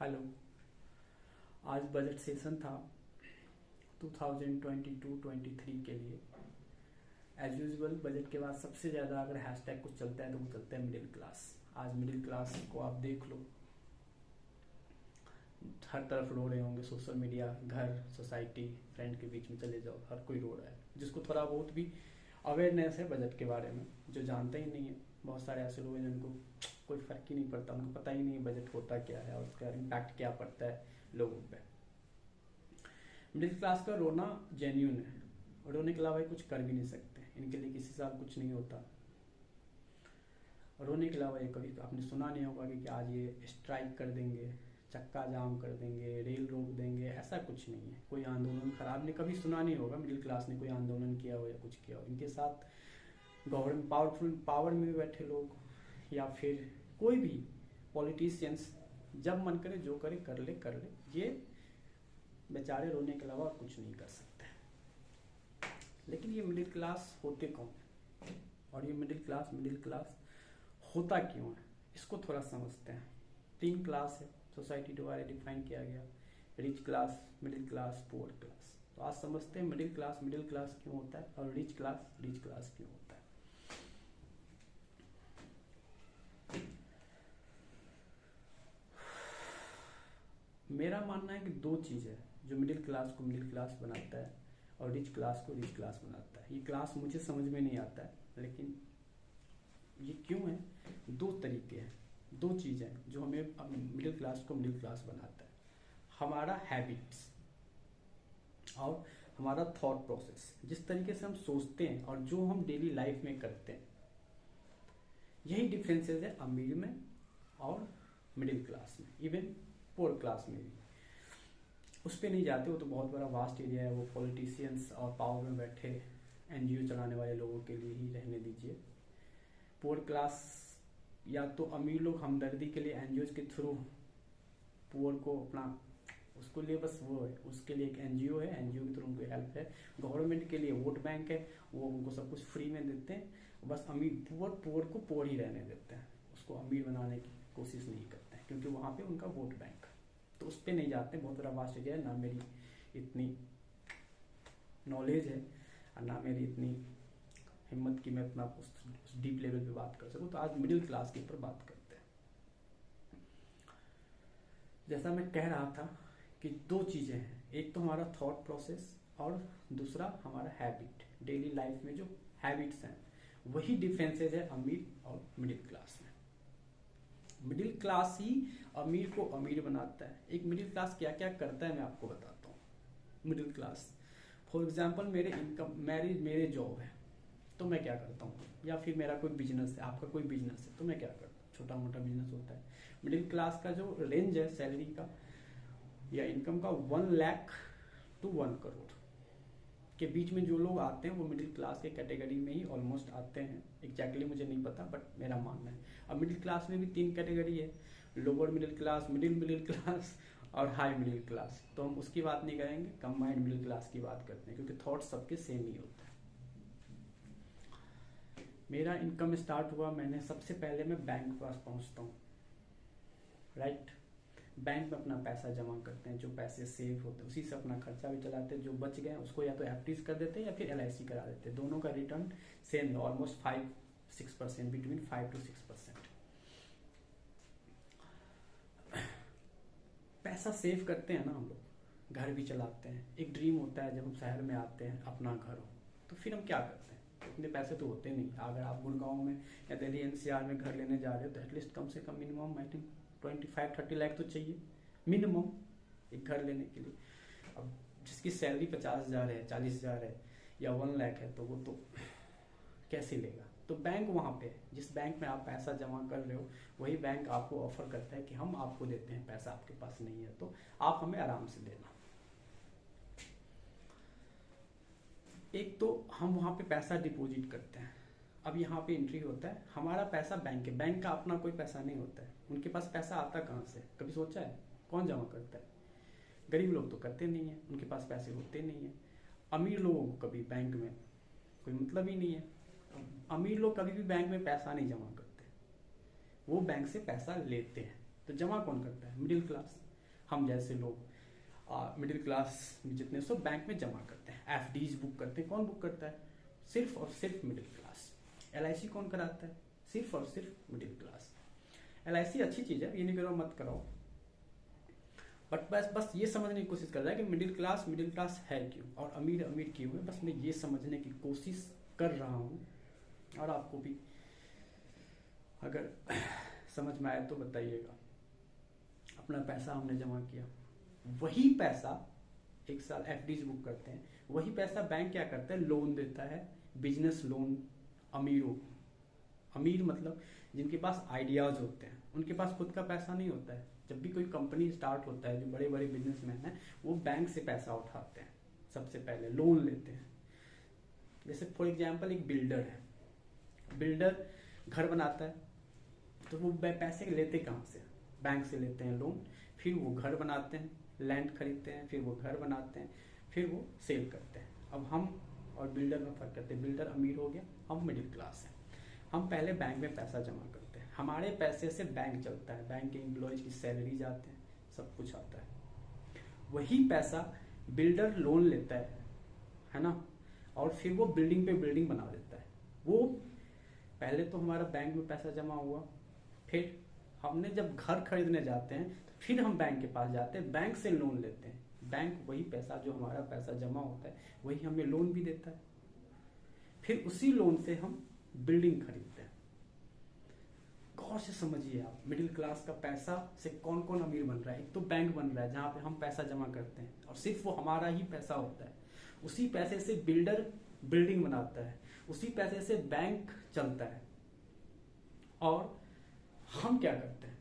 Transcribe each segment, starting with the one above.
Hello. आज budget session था 2022-23 के लिए। एज यूजुअल बजट के बाद सबसे ज़्यादा अगर हैशटैग कुछ चलता है तो वो चलता है मिडिल क्लास। आज मिडिल क्लास को आप देख लो, हर तरफ रो रहे होंगे। सोशल मीडिया, घर, सोसाइटी, फ्रेंड के बीच में चले जाओ, हर कोई रो रहा है। जिसको थोड़ा बहुत भी अवेयरनेस है बजट के बारे में, जो जानता ही नहीं है। बहुत सारे ऐसे लोग हैं जिनको कोई फर्क ही नहीं पड़ता, उनको पता ही नहीं बजट होता क्या है और उसका इम्पैक्ट क्या पड़ता है लोगों पे। मिडिल क्लास का रोना जेन्यून है। रोने के अलावा कुछ कर भी नहीं सकते, इनके लिए किसी साल कुछ नहीं होता। रोने के अलावा ये कभी आपने सुना नहीं होगा कि आज ये स्ट्राइक कर देंगे, चक्का जाम कर देंगे, रेल रोक देंगे। ऐसा कुछ नहीं है। कोई आंदोलन खराब ने कभी सुना नहीं होगा मिडिल क्लास ने कोई आंदोलन किया हो या कुछ किया हो। इनके साथ गवर्नमेंट पावरफुल पावर में बैठे लोग या फिर कोई भी पॉलिटिशियंस जब मन करे जो करे कर ले। ये बेचारे रोने के अलावा कुछ नहीं कर सकते। लेकिन ये मिडिल क्लास होते कौन है और ये मिडिल क्लास होता क्यों है, इसको थोड़ा समझते हैं। 3 क्लास है सोसाइटी द्वारा डिफाइन किया गया, rich class, middle class, poor class. तो आज समझते हैं मिडिल क्लास क्यों होता है और रिच क्लास क्यों होता है। मेरा मानना है कि 2 चीज़ है जो मिडिल क्लास को मिडिल क्लास बनाता है और रिच क्लास को रिच क्लास बनाता है। ये क्लास मुझे समझ में नहीं आता है, लेकिन ये क्यों है। 2 तरीके हैं, 2 चीज़ें हैं जो हमें मिडिल क्लास को मिडिल क्लास बनाता है। हमारा हैबिट्स और हमारा थॉट प्रोसेस, जिस तरीके से हम सोचते हैं और जो हम डेली लाइफ में करते हैं, यही डिफरेंसेस है अमीर में और मिडिल क्लास में, इवन पुअर क्लास में भी। उस पर नहीं जाते, वो तो बहुत बड़ा वास्ट एरिया है। वो पॉलिटिशियंस और पावर में बैठे एनजीओ चलाने वाले लोगों के लिए ही रहने दीजिए। पुअर क्लास या तो अमीर लोग हमदर्दी के लिए एनजीओ के थ्रू पुअर को अपना उसको लिए बस वो है, उसके लिए एक एनजीओ है, एनजीओ के थ्रू उनको हेल्प है। गवर्नमेंट के लिए वोट बैंक है, वो उनको सब कुछ फ्री में देते हैं। बस अमीर पुअर को पुअर ही रहने देते हैं, उसको अमीर बनाने की कोशिश नहीं करते हैं, क्योंकि वहाँ पे उनका वोट बैंक। तो उस पर नहीं जाते। बहुत बड़ा वास्ट एरिया है, ना मेरी इतनी नॉलेज है और ना मेरी इतनी हिम्मत की मैं इतना उस डीप लेवल पे बात कर सकूं। तो आज मिडिल क्लास के ऊपर बात करते हैं। जैसा मैं कह रहा था कि 2 चीजें हैं, एक तो हमारा थॉट प्रोसेस और दूसरा हमारा हैबिट। डेली लाइफ में जो हैबिट्स हैं वही डिफरेंसेज है अमीर और मिडिल क्लास में। मिडिल क्लास ही अमीर को अमीर बनाता है। एक मिडिल क्लास क्या क्या करता है मैं आपको बताता हूँ। मिडिल क्लास फॉर एग्जाम्पल मेरे जॉब है तो मैं क्या करता हूँ, या फिर मेरा कोई बिजनेस है, आपका कोई बिजनेस है तो मैं क्या करता हूँ। छोटा मोटा बिजनेस होता है। मिडिल क्लास का जो रेंज है सैलरी का या इनकम का 1 लाख to 1 करोड़ के बीच में जो लोग आते हैं वो मिडिल क्लास के कैटेगरी में ही ऑलमोस्ट आते हैं। एग्जैक्टली मुझे नहीं पता, बट मेरा मानना है। अब मिडिल क्लास में भी 3 कैटेगरी है, lower middle class, middle class और हाई मिडिल क्लास। तो हम उसकी बात नहीं करेंगे, कंबाइंड मिडिल क्लास की बात करते हैं, क्योंकि थॉट सबके सेम ही होता है। मेरा इनकम स्टार्ट हुआ, मैंने सबसे पहले मैं बैंक के पास पहुंचता हूँ, राइट। बैंक में अपना पैसा जमा करते हैं, जो पैसे सेव होते हैं उसी से अपना खर्चा भी चलाते हैं। जो बच गए उसको या तो एफडीज कर देते हैं या फिर एलआईसी करा देते हैं। दोनों का return same, almost 5-6%, between 5 to 6%। पैसा सेव करते हैं ना हम लोग, घर भी चलाते हैं। एक ड्रीम होता है जब हम शहर में आते हैं अपना घर हो, तो फिर हम क्या करते हैं। इतने पैसे तो होते नहीं। अगर आप गुड़गांव में या दिल्ली एनसीआर में घर लेने जा रहे हो तो एटलीस्ट कम से कम मिनिमम आई थिंक 25-30 लाख तो चाहिए मिनिमम एक घर लेने के लिए। अब जिसकी सैलरी 50,000 है, 40,000 है या 1 लाख है, तो वो तो कैसे लेगा। तो बैंक वहां पे है, जिस बैंक में आप पैसा जमा कर रहे हो वही बैंक आपको ऑफर करता है कि हम आपको देते हैं पैसा, आपके पास नहीं है तो आप हमें आराम से देना। एक तो हम वहां पे पैसा डिपॉजिट करते हैं। अब यहाँ पे एंट्री होता है, हमारा पैसा बैंक है, बैंक का अपना कोई पैसा नहीं होता है। उनके पास पैसा आता कहाँ से, कभी सोचा है। कौन जमा करता है, गरीब लोग तो करते नहीं है, उनके पास पैसे होते नहीं है। अमीर लोगों को कभी बैंक में कोई मतलब ही नहीं है। अमीर लोग कभी भी बैंक में पैसा नहीं जमा करते, वो बैंक से पैसा लेते हैं। तो जमा कौन करता है, मिडिल क्लास। हम जैसे लोग मिडिल क्लास में जितने सब बैंक में जमा करते हैं, एफडीज बुक करते हैं। कौन बुक करता है? सिर्फ और सिर्फ मिडिल क्लास। एलआईसी कौन कराता है? सिर्फ और सिर्फ मिडिल क्लास। एलआईसी अच्छी चीज है, ये नहीं करो मत कराओ, बट बस ये समझने की कोशिश कर रहा है कि मिडिल क्लास है क्यों और अमीर अमीर क्यों है। बस मैं ये समझने की कोशिश कर रहा हूँ, और आपको भी अगर समझ में आए तो बताइएगा। अपना पैसा हमने जमा किया, वही पैसा एक साल एफडीज बुक करते हैं, वही पैसा बैंक क्या करता है? लोन देता है, बिजनेस लोन अमीरों को। अमीर मतलब जिनके पास आइडियाज होते हैं, उनके पास खुद का पैसा नहीं होता है। जब भी कोई कंपनी स्टार्ट होता है, जो बड़े बड़े बिजनेसमैन हैं वो बैंक से पैसा उठाते हैं, सबसे पहले लोन लेते हैं। जैसे फॉर एग्जांपल एक बिल्डर है, बिल्डर घर बनाता है, तो वो पैसे लेते कहाँ से? बैंक से लेते हैं लोन, फिर वो घर बनाते हैं, लैंड खरीदते हैं, फिर वो घर बनाते हैं, फिर वो सेल करते हैं। अब हम और बिल्डर में फर्क करते हैं, बिल्डर अमीर हो गया, हम मिडिल क्लास हैं। हम पहले बैंक में पैसा जमा करते हैं, हमारे पैसे से बैंक चलता है, बैंक के एम्प्लॉयज की सैलरी जाते हैं, सब कुछ आता है। वही पैसा बिल्डर लोन लेता है ना, और फिर वो बिल्डिंग पे बिल्डिंग बना देता है। वो पहले तो हमारा बैंक में पैसा जमा हुआ, फिर हमने जब घर खरीदने जाते हैं तो फिर हम बैंक के पास जाते हैं, बैंक से लोन लेते हैं। बैंक वही पैसा जो हमारा पैसा जमा होता है वही हमें लोन भी देता है, फिर उसी लोन से हम बिल्डिंग खरीदते हैं। गौर से समझिए आप, मिडिल क्लास का पैसा से कौन कौन अमीर बन रहा है? एक तो बैंक बन रहा है जहां पे हम पैसा जमा करते हैं और सिर्फ वो हमारा ही पैसा होता है। उसी पैसे से बिल्डर बिल्डिंग बनाता है, उसी पैसे से बैंक चलता है। और हम क्या करते हैं?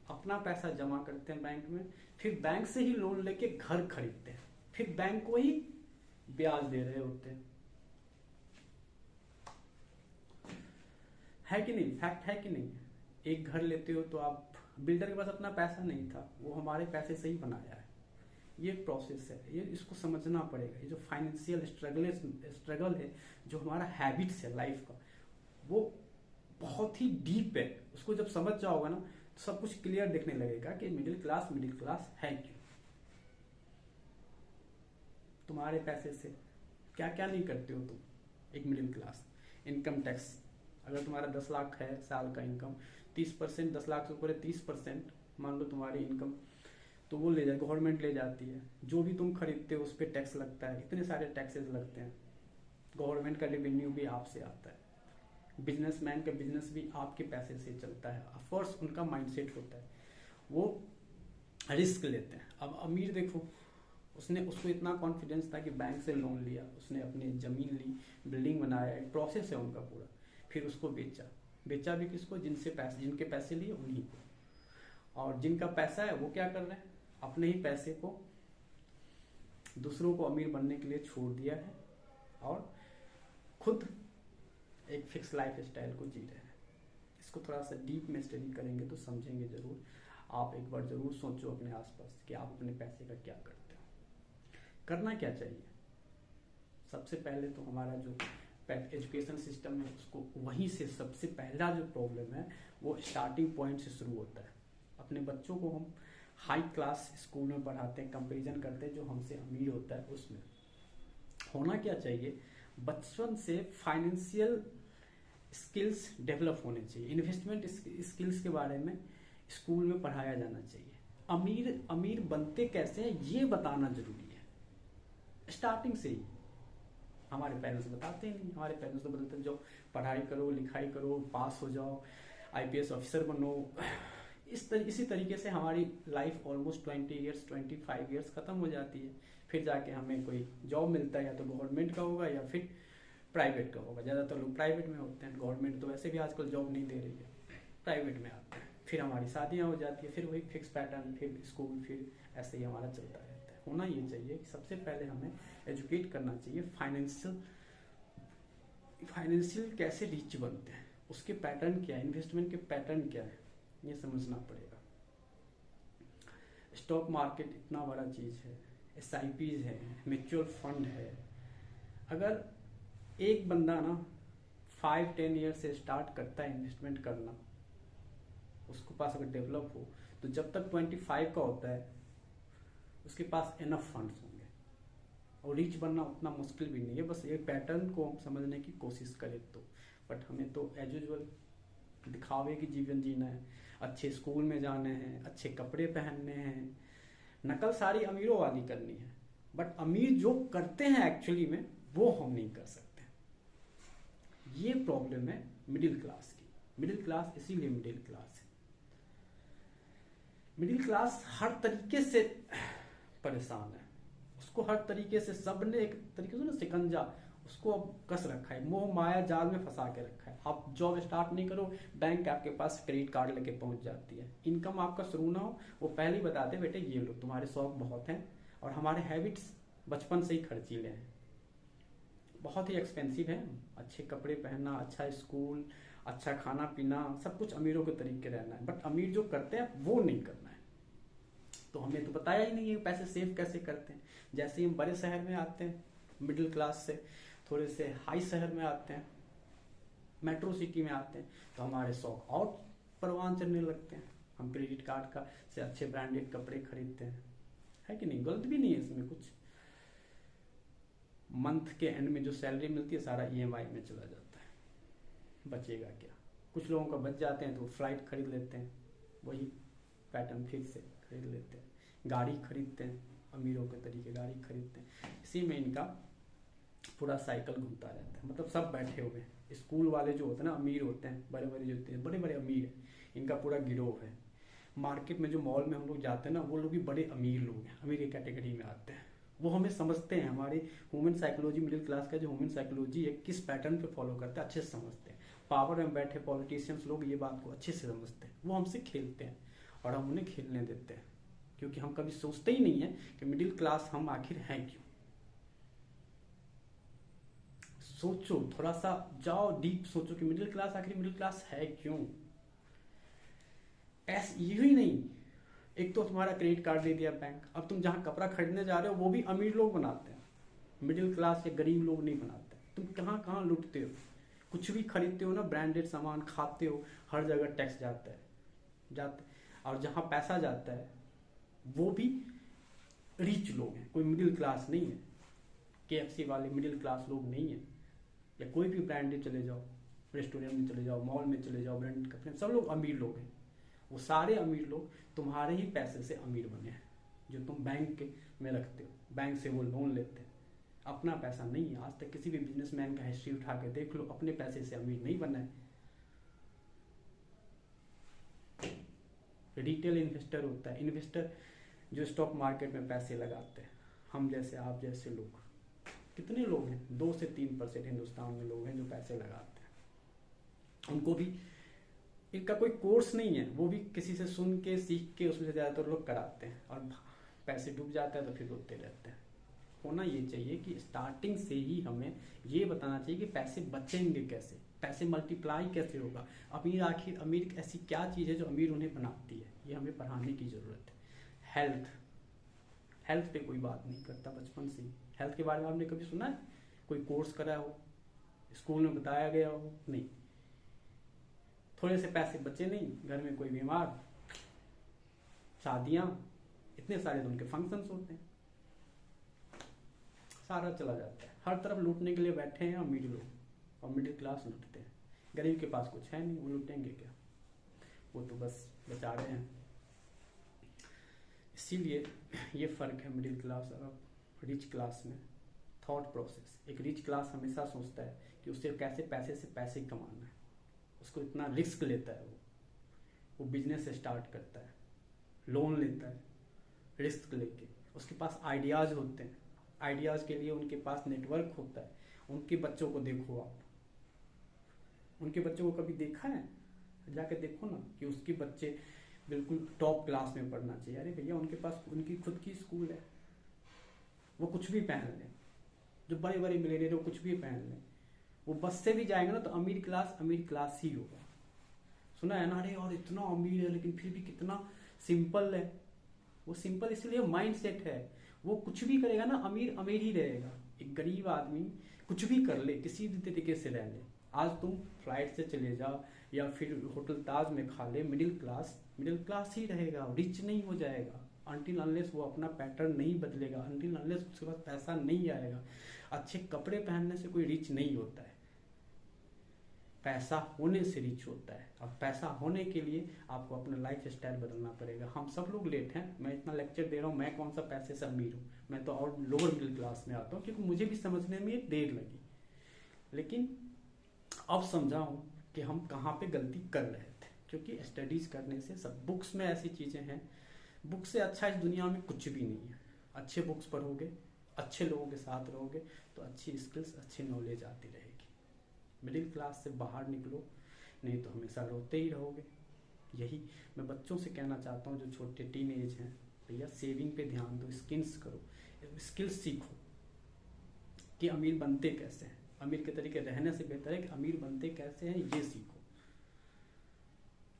अपना पैसा जमा करते हैं बैंक में, फिर बैंक से ही लोन लेके घर खरीदते हैं, फिर बैंक को ही ब्याज दे रहे होते हैं। है कि नहीं? फैक्ट है कि नहीं? एक घर लेते हो तो आप, बिल्डर के पास अपना पैसा नहीं था, वो हमारे पैसे से ही बनाया है। ये प्रोसेस है, ये इसको समझना पड़ेगा। ये जो फाइनेंशियल स्ट्रगल है, जो हमारा हैबिट्स है लाइफ का, वो बहुत ही डीप है। उसको जब समझ जाओगे ना तो सब कुछ क्लियर दिखने लगेगा कि मिडिल क्लास है क्यों। तुम्हारे पैसे से क्या क्या नहीं करते हो तुम, एक मिडिल क्लास। इनकम टैक्स, अगर तुम्हारा 10 लाख है साल का इनकम, 30%, 10 लाख से ऊपर 30% मान लो तुम्हारी इनकम, तो वो ले जाए, गवर्नमेंट ले जाती है। जो भी तुम खरीदते हो उस पर टैक्स लगता है, इतने सारे टैक्सेस लगते हैं। गवर्नमेंट का रेवेन्यू भी आपसे आता है, बिजनेसमैन का बिजनेस भी आपके पैसे से चलता है। ऑफकोर्स उनका माइंडसेट होता है, वो रिस्क लेते हैं। अब अमीर देखो, उसको इतना कॉन्फिडेंस था कि बैंक से लोन लिया, उसने अपनी जमीन ली, बिल्डिंग बनाया, एक प्रोसेस है उनका पूरा, फिर उसको बेचा भी किसको? जिनके पैसे लिए उन्हीं को। और जिनका पैसा है वो क्या कर रहे हैं? अपने ही पैसे को दूसरों को अमीर बनने के लिए छोड़ दिया है और खुद एक फिक्स लाइफ स्टाइल को जी रहे हैं। इसको थोड़ा सा डीप में स्टडी करेंगे तो समझेंगे जरूर। आप एक बार जरूर सोचो अपने आसपास कि आप अपने पैसे का क्या करते हो, करना क्या चाहिए। सबसे पहले तो हमारा जो एजुकेशन सिस्टम है, उसको वहीं से सबसे पहला जो प्रॉब्लम है वो स्टार्टिंग पॉइंट से शुरू होता है। अपने बच्चों को हम हाई क्लास स्कूल में पढ़ाते हैं, कंपैरिजन करते हैं जो हमसे अमीर होता है उसमें। होना क्या चाहिए? बचपन से फाइनेंशियल स्किल्स डेवलप होने चाहिए, इन्वेस्टमेंट स्किल्स के बारे में स्कूल में पढ़ाया जाना चाहिए। अमीर बनते कैसे हैं ये बताना जरूरी है स्टार्टिंग से ही। हमारे पेरेंट्स बताते ही नहीं, हमारे पेरेंट्स तो बोलते हैं जो पढ़ाई करो, लिखाई करो, पास हो जाओ, आईपीएस ऑफिसर बनो। इसी तरीके से हमारी लाइफ ऑलमोस्ट 25 ईयर्स खत्म हो जाती है। फिर जाके हमें कोई जॉब मिलता है, या तो गवर्नमेंट का होगा या फिर प्राइवेट का होगा। ज़्यादातर लोग प्राइवेट में होते हैं, गवर्नमेंट तो वैसे भी आजकल जॉब नहीं दे रही है, प्राइवेट में आते हैं। फिर हमारी शादियाँ हो जाती है, फिर वही फिक्स पैटर्न, फिर स्कूल, फिर ऐसे ही हमारा चलता रहता है। होना ये चाहिए कि सबसे पहले हमें एजुकेट करना चाहिए फाइनेंशियल कैसे रिच बनते हैं, उसके पैटर्न क्या है, इन्वेस्टमेंट के पैटर्न क्या है, ये समझना पड़ेगा। स्टॉक मार्केट इतना बड़ा चीज़ है, SIPs है, म्यूचुअल फंड है। अगर एक बंदा ना 5-10 ईयर से स्टार्ट करता है इन्वेस्टमेंट करना, उसके पास अगर डेवलप हो, तो जब तक 25 का होता है उसके पास इनफ फंड्स होंगे। और रिच बनना उतना मुश्किल भी नहीं है, बस एक पैटर्न को हम समझने की कोशिश करें तो। बट हमें तो एज यूजुअल दिखावे की जीवन जीना है, अच्छे स्कूल में जाने हैं, अच्छे कपड़े पहनने हैं, नकल सारी अमीरों वाली करनी है। बट अमीर जो करते हैं एक्चुअली में वो हम नहीं कर सकते। ये प्रॉब्लम है मिडिल क्लास की। मिडिल क्लास इसीलिए मिडिल क्लास है। मिडिल क्लास हर तरीके से परेशान है, उसको हर तरीके से सबने एक तरीके से ना शिकंजा उसको अब कस रखा है, मोह माया जाल में फंसा के रखा है। आप जॉब स्टार्ट नहीं करो, बैंक आपके पास क्रेडिट कार्ड लेके पहुंच जाती है। इनकम आपका शुरू ना हो, वो पहले ही बताते बेटे ये लो, तुम्हारे शौक बहुत हैं और हमारे हैबिट्स बचपन से ही खर्चीले हैं, बहुत ही एक्सपेंसिव है। अच्छे कपड़े पहनना, अच्छा स्कूल, अच्छा खाना पीना, सब कुछ अमीरों के तरीके रहना है। बट अमीर जो करते हैं वो नहीं करना है। तो हमें तो बताया ही नहीं है पैसे सेव कैसे करते हैं। जैसे ही हम बड़े शहर में आते हैं, मिडिल क्लास से थोड़े से हाई शहर में आते हैं, मेट्रो सिटी में आते हैं, तो हमारे शौक और परवान चढ़ने लगते हैं। हम क्रेडिट कार्ड का से अच्छे ब्रांडेड कपड़े खरीदते हैं, है कि नहीं? गलत भी नहीं है इसमें कुछ। मंथ के एंड में जो सैलरी मिलती है सारा ईएमआई में चला जाता है, बचेगा क्या? कुछ लोगों का बच जाते हैं तो फ्लाइट खरीद लेते हैं, वही पैटर्न फिर से खरीद लेते हैं। गाड़ी खरीदते हैं, अमीरों के तरीके गाड़ी खरीदते हैं। इसी में इनका पूरा साइकिल घूमता रहता है। मतलब सब बैठे हुए हैं। स्कूल वाले जो होते हैं ना, अमीर होते हैं, बड़े बड़े जो होते हैं, बड़े बड़े अमीर हैं, इनका पूरा गिरोह है। मार्केट में जो मॉल में हम लोग जाते हैं ना, वो लोग भी बड़े अमीर लोग हैं, अमीर की कैटेगरी में आते हैं। वो हमें समझते हैं, हमारी ह्यूमन साइकोलॉजी, मिडिल क्लास का जो ह्यूमन साइकोलॉजी है किस पैटर्न पे फॉलो करता है अच्छे से समझते हैं। पावर में बैठे पॉलिटिशियंस लोग ये बात को अच्छे से समझते हैं, वो हमसे खेलते हैं और हम उन्हें खेलने देते हैं, क्योंकि हम कभी सोचते ही नहीं है कि मिडिल क्लास हम आखिर हैं क्यों। सोचो, थोड़ा सा जाओ डीप सोचो कि मिडिल क्लास आखिर मिडिल क्लास है क्यों। ऐसे यही नहीं, एक तो तुम्हारा क्रेडिट कार्ड दे दिया बैंक, अब तुम जहां कपड़ा खरीदने जा रहे हो वो भी अमीर लोग बनाते हैं, मिडिल क्लास या गरीब लोग नहीं बनाते। तुम कहां कहां लुटते हो, कुछ भी खरीदते हो ना, ब्रांडेड सामान खाते हो, हर जगह टैक्स जाते और जहां पैसा जाता है वो भी रिच लोग हैं, कोई मिडिल क्लास नहीं है। KFC वाले मिडिल क्लास लोग नहीं है, या कोई भी ब्रांडेड चले जाओ, रेस्टोरेंट में चले जाओ, मॉल में चले जाओ, ब्रांडेड कपड़े, सब लोग अमीर लोग हैं। वो सारे अमीर लोग तुम्हारे ही पैसे से अमीर बने हैं, जो तुम बैंक में रखते हो। बैंक से वो लोन लेते हैं, अपना पैसा नहीं है। आज तक किसी भी बिजनेसमैन का हिस्ट्री उठा के देख लो, अपने पैसे से अमीर नहीं बना है। रिटेल इन्वेस्टर होता है, इन्वेस्टर जो स्टॉक मार्केट में पैसे लगाते हैं। हम जैसे, आप जैसे लोग, कितने लोग हैं? 2 से 3% हिंदुस्तान में लोग हैं जो पैसे लगाते हैं। उनको भी इनका कोई कोर्स नहीं है, वो भी किसी से सुन के सीख के उसमें से ज़्यादातर लोग कराते हैं और पैसे डूब जाते हैं तो फिर रोते रहते हैं। होना ये चाहिए कि स्टार्टिंग से ही हमें ये बताना चाहिए कि पैसे बचेंगे कैसे, पैसे मल्टीप्लाई कैसे होगा। अमीर आखिर अमीर ऐसी क्या चीज़ है जो अमीर उन्हें बनाती है, ये हमें पढ़ाने की ज़रूरत है। हेल्थ पे कोई बात नहीं करता बचपन से ही। हेल्थ के बारे में आपने कभी सुना है? कोई कोर्स करा हो, स्कूल में बताया गया हो? नहीं। थोड़े से पैसे बचे नहीं, घर में कोई बीमार, शादियां, इतने सारे उनके फंक्शंस होते हैं, सारा चला जाता है। हर तरफ लूटने के लिए बैठे हैं अमीर लोग, और मिडिल क्लास लूटते हैं। गरीब के पास कुछ है नहीं, वो लूटेंगे क्या? वो तो बस बचा रहे हैं। इसीलिए ये फर्क है मिडिल क्लास और रिच क्लास में। थॉट प्रोसेस, एक रिच क्लास हमेशा सोचता है कि उसे कैसे पैसे से पैसे कमाना है, उसको इतना रिस्क लेता है। वो बिजनेस स्टार्ट करता है, लोन लेता है रिस्क लेके। उसके पास आइडियाज़ होते हैं, आइडियाज़ के लिए उनके पास नेटवर्क होता है। उनके बच्चों को देखो आप, उनके बच्चों को कभी देखा है? जाके देखो ना कि उसके बच्चे बिल्कुल टॉप क्लास में पढ़ना चाहिए। अरे भैया, उनके पास उनकी खुद की स्कूल है, वो कुछ भी पहन लें। जो बड़े बड़े मिलियनेयर वो कुछ भी पहन लें, वो बस से भी जाएंगे ना तो अमीर क्लास ही होगा। सुना है ना, अरे और इतना अमीर है लेकिन फिर भी कितना सिंपल है। वो सिंपल इसलिए माइंड सेट है, वो कुछ भी करेगा ना अमीर ही रहेगा। एक गरीब आदमी कुछ भी कर ले, किसी भी तरीके से रह ले, आज तुम फ्लाइट से चले जाओ या फिर होटल ताज में खा ले, मिडिल क्लास ही रहेगा, रिच नहीं हो जाएगा, अनटिल अनलेस वो अपना पैटर्न नहीं बदलेगा, अनटिल अनलेस उसके पास पैसा नहीं आएगा। अच्छे कपड़े पहनने से कोई रिच नहीं होता है, पैसा होने से रिच होता है। और पैसा होने के लिए आपको अपना लाइफ स्टाइल बदलना पड़ेगा। हम सब लोग लेट हैं, मैं इतना लेक्चर दे रहा हूँ, मैं कौन सा पैसे से अमीर हूँ, मैं तो और लोअर मिडिल क्लास में आता हूँ, क्योंकि मुझे भी समझने में ये देर लगी। लेकिन अब समझा हूँ कि हम कहाँ पे गलती कर रहे थे, क्योंकि स्टडीज करने से सब बुक्स में ऐसी चीज़ें हैं, बुक से अच्छा इस दुनिया में कुछ भी नहीं है। अच्छे बुक्स पढ़ोगे, अच्छे लोगों के साथ रहोगे तो अच्छी स्किल्स, अच्छी नॉलेज आती रहेगी। मिडिल क्लास से बाहर निकलो, नहीं तो हमेशा रोते ही रहोगे। यही मैं बच्चों से कहना चाहता हूँ जो छोटे टीन एज हैं, भैया सेविंग पे ध्यान दो, स्किल्स करो, स्किल्स सीखो कि अमीर बनते कैसे हैं। अमीर के तरीके रहने से बेहतर है कि अमीर बनते कैसे हैं ये सीखो।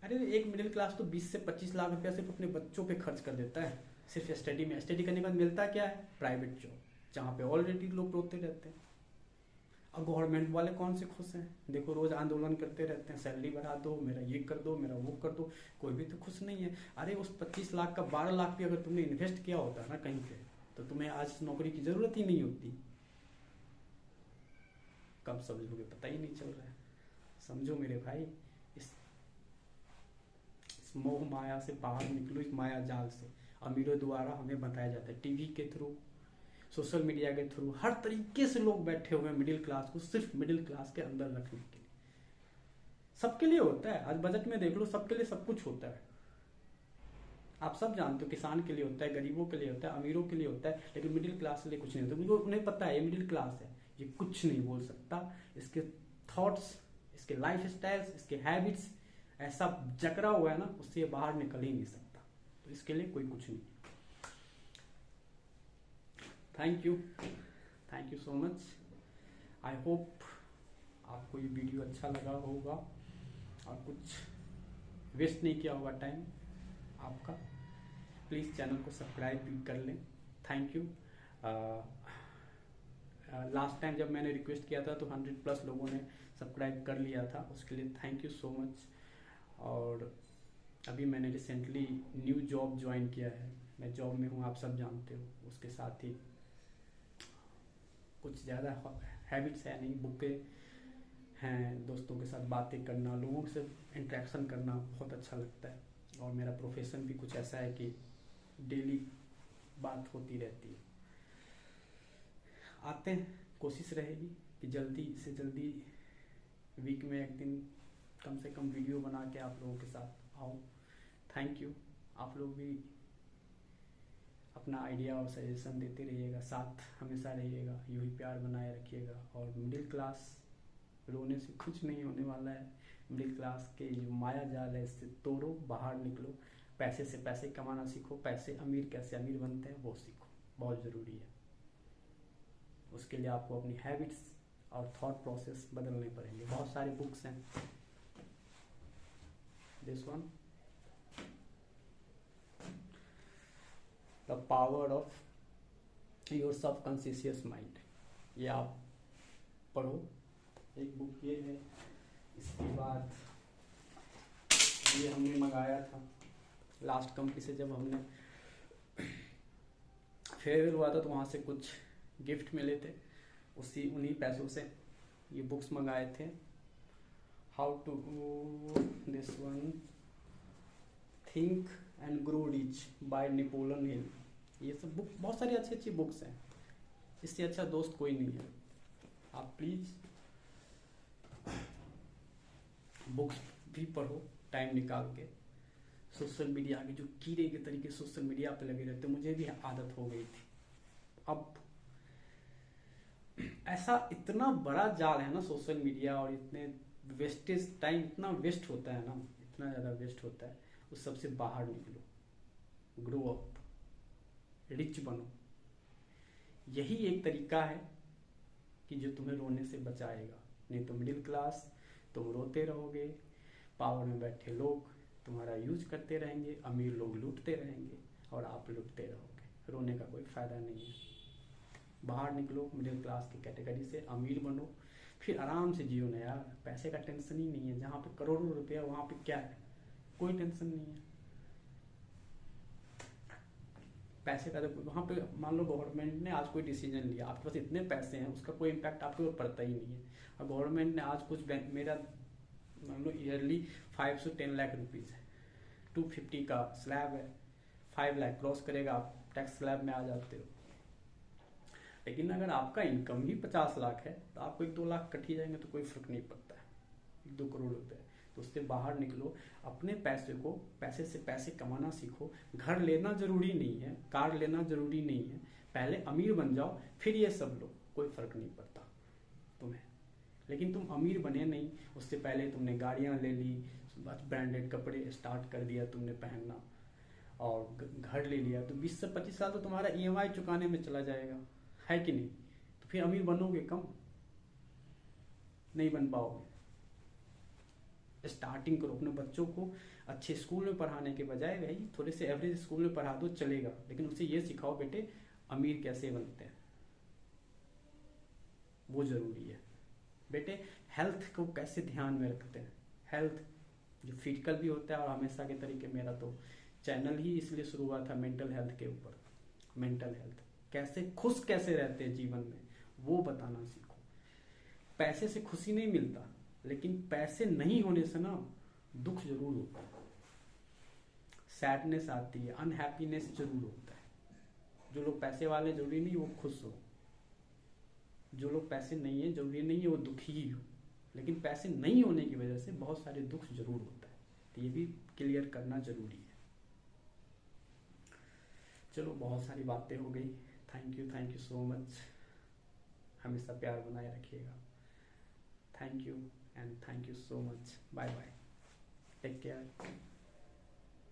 अरे एक मिडिल क्लास तो 20 से 25 लाख रुपया सिर्फ अपने बच्चों पे खर्च कर देता है, सिर्फ स्टडी में। स्टडी करने के बाद मिलता क्या है? प्राइवेट जॉब, जहाँ पे ऑलरेडी लोग रोते रहते हैं। अब गवर्नमेंट वाले कौन से खुश हैं? देखो रोज आंदोलन करते रहते हैं, सैलरी बढ़ा दो, मेरा ये कर दो, मेरा वो कर दो, कोई भी तो खुश नहीं है। अरे उस 25 लाख का 12 लाख भी अगर तुमने इन्वेस्ट किया होता ना कहीं पे, तो तुम्हें आज नौकरी की जरूरत ही नहीं होती। कब समझोगे पता ही नहीं चल रहा है। समझो मेरे भाई, इस मोह माया से बाहर निकलो, इस माया जाल से। अमीरों द्वारा हमें बताया जाता है, टीवी के थ्रू, सोशल मीडिया के थ्रू, हर तरीके से लोग बैठे हुए हैं मिडिल क्लास को सिर्फ मिडिल क्लास के अंदर रखने के लिए। सबके लिए होता है, आज बजट में देख लो, सबके लिए सब कुछ होता है। आप सब जानते हो, किसान के लिए होता है, गरीबों के लिए होता है, अमीरों के लिए होता है, लेकिन मिडिल क्लास के लिए कुछ नहीं होता, क्योंकि उन्हें पता है ये मिडिल क्लास है, ये कुछ नहीं बोल सकता। इसके थॉट्स, इसके लाइफ स्टाइल्स, इसके हैबिट्स ऐसा जकड़ा हुआ है ना, उससे ये बाहर निकल ही नहीं सकता, तो इसके लिए कोई कुछ नहीं। Thank you so much. I hope आपको ये वीडियो अच्छा लगा होगा और कुछ वेस्ट नहीं किया होगा टाइम आपका। प्लीज़ चैनल को सब्सक्राइब भी कर लें। Thank you. लास्ट टाइम जब मैंने रिक्वेस्ट किया था तो 100+ लोगों ने सब्सक्राइब कर लिया था, उसके लिए थैंक यू सो मच। और अभी मैंने रिसेंटली न्यू जॉब ज्वाइन किया है, मैं जॉब में हूँ, आप सब जानते हो। उसके साथ ही कुछ ज़्यादा हैबिट्स है नहीं, बुकें हैं, दोस्तों के साथ बातें करना, लोगों से इंटरेक्शन करना बहुत अच्छा लगता है। और मेरा प्रोफेशन भी कुछ ऐसा है कि डेली बात होती रहती है। आते हैं, कोशिश रहेगी कि जल्दी से जल्दी वीक में एक दिन कम से कम वीडियो बना के आप लोगों के साथ आऊँ। Thank you. आप लोग भी अपना आइडिया और सजेशन देते रहिएगा, साथ हमेशा रहिएगा, यूँ ही प्यार बनाए रखिएगा। और मिडिल क्लास रोने से कुछ नहीं होने वाला है। मिडिल क्लास के जो माया जाल है इससे तोड़ो, बाहर निकलो, पैसे से पैसे कमाना सीखो, पैसे अमीर कैसे अमीर बनते हैं वो सीखो, बहुत ज़रूरी है। उसके लिए आपको अपनी हैबिट्स और थॉट प्रोसेस बदलने पड़ेंगे। बहुत सारे बुक्स हैं, this one, the power of your subconscious mind, ये आप पढ़ो। एक बुक ये है, इसके बाद ये हमने मंगाया था लास्ट कंपनी से, जब हमने फेयरवेल हुआ था तो वहाँ से कुछ गिफ्ट मिले थे, उन्हीं पैसों से ये बुक्स मंगाए थे। How to this one, think and grow rich by Napoleon Hill. ये सब बुक, बहुत सारी अच्छी अच्छी बुक्स हैं, इससे अच्छा दोस्त कोई नहीं है। आप प्लीज़ बुक्स भी पढ़ो टाइम निकाल के। सोशल मीडिया के जो कीड़े के तरीके सोशल मीडिया पे लगे रहते, मुझे भी आदत हो गई थी। अब ऐसा इतना बड़ा जाल है ना सोशल मीडिया, और इतने वेस्टेज टाइम, इतना वेस्ट होता है ना, इतना ज़्यादा वेस्ट होता है। उस सबसे बाहर निकलो, ग्रो अप, रिच बनो। यही एक तरीका है कि जो तुम्हें रोने से बचाएगा। नहीं तो मिडिल क्लास, तुम रोते रहोगे, पावर में बैठे लोग तुम्हारा यूज करते रहेंगे, अमीर लोग लूटते रहेंगे और आप लूटते रहोगे। रोने का कोई फायदा नहीं है। बाहर निकलो मिडिल क्लास की कैटेगरी से, अमीर बनो, फिर आराम से जियो ना यार। पैसे का टेंशन ही नहीं है, जहाँ पे करोड़ों रुपया वहाँ पे क्या है, कोई टेंशन नहीं है। पैसे का तो वहाँ पे मान लो गवर्नमेंट ने आज कोई डिसीजन लिया, आपके पास इतने पैसे हैं, उसका कोई इम्पैक्ट आपके ऊपर पड़ता ही नहीं है। और गवर्नमेंट ने आज कुछ बैंक, मेरा मान लो ईयरली 5 से 10 लाख रुपीज़ है, 250 का स्लैब है, 5 लाख क्रॉस करेगा आप टैक्स स्लैब में आ जाते हो। लेकिन अगर आपका इनकम ही 50 लाख है तो आपको 1-2 लाख कट ही जाएंगे तो कोई फर्क नहीं पड़ता है, 1-2 करोड़ रुपए। तो उससे बाहर निकलो, अपने पैसे को, पैसे से पैसे कमाना सीखो। घर लेना जरूरी नहीं है, कार लेना जरूरी नहीं है, पहले अमीर बन जाओ फिर ये सब लो, कोई फर्क नहीं पड़ता तुम्हें। लेकिन तुम अमीर बने नहीं, उससे पहले तुमने गाड़ियां ले ली, ब्रांडेड कपड़े स्टार्ट कर दिया तुमने पहनना, और घर ले लिया, तो 20 से 25 साल तो तुम्हारा ईएमआई चुकाने में चला जाएगा, है कि नहीं? तो फिर अमीर बनोगे कम, नहीं बन पाओगे। स्टार्टिंग करो, अपने बच्चों को अच्छे स्कूल में पढ़ाने के बजाय भाई थोड़े से एवरेज स्कूल में पढ़ा दो चलेगा, लेकिन उसे ये सिखाओ बेटे अमीर कैसे बनते हैं, वो जरूरी है। बेटे हेल्थ को कैसे ध्यान में रखते हैं, हेल्थ जो फिजिकल भी होता है, और हमेशा के तरीके मेरा तो चैनल ही इसलिए शुरू हुआ था मेंटल हेल्थ के ऊपर। मेंटल हेल्थ कैसे, खुश कैसे रहते हैं जीवन में, वो बताना सीखो। पैसे से खुशी नहीं मिलता, लेकिन पैसे नहीं होने से ना दुख जरूर होता है, सैडनेस आती है, अनहैप्पीनेस जरूर होता है। जो लोग पैसे वाले जरूरी नहीं वो खुश हो, जो लोग पैसे नहीं है जरूरी नहीं है वो दुखी ही हो, लेकिन पैसे नहीं होने की वजह से बहुत सारे दुख जरूर होता है, तो ये भी क्लियर करना जरूरी है। चलो बहुत सारी बातें हो गई, थैंक यू सो मच, हमेशा प्यार बनाए रखिएगा। Thank you and thank you so much, bye bye, take care.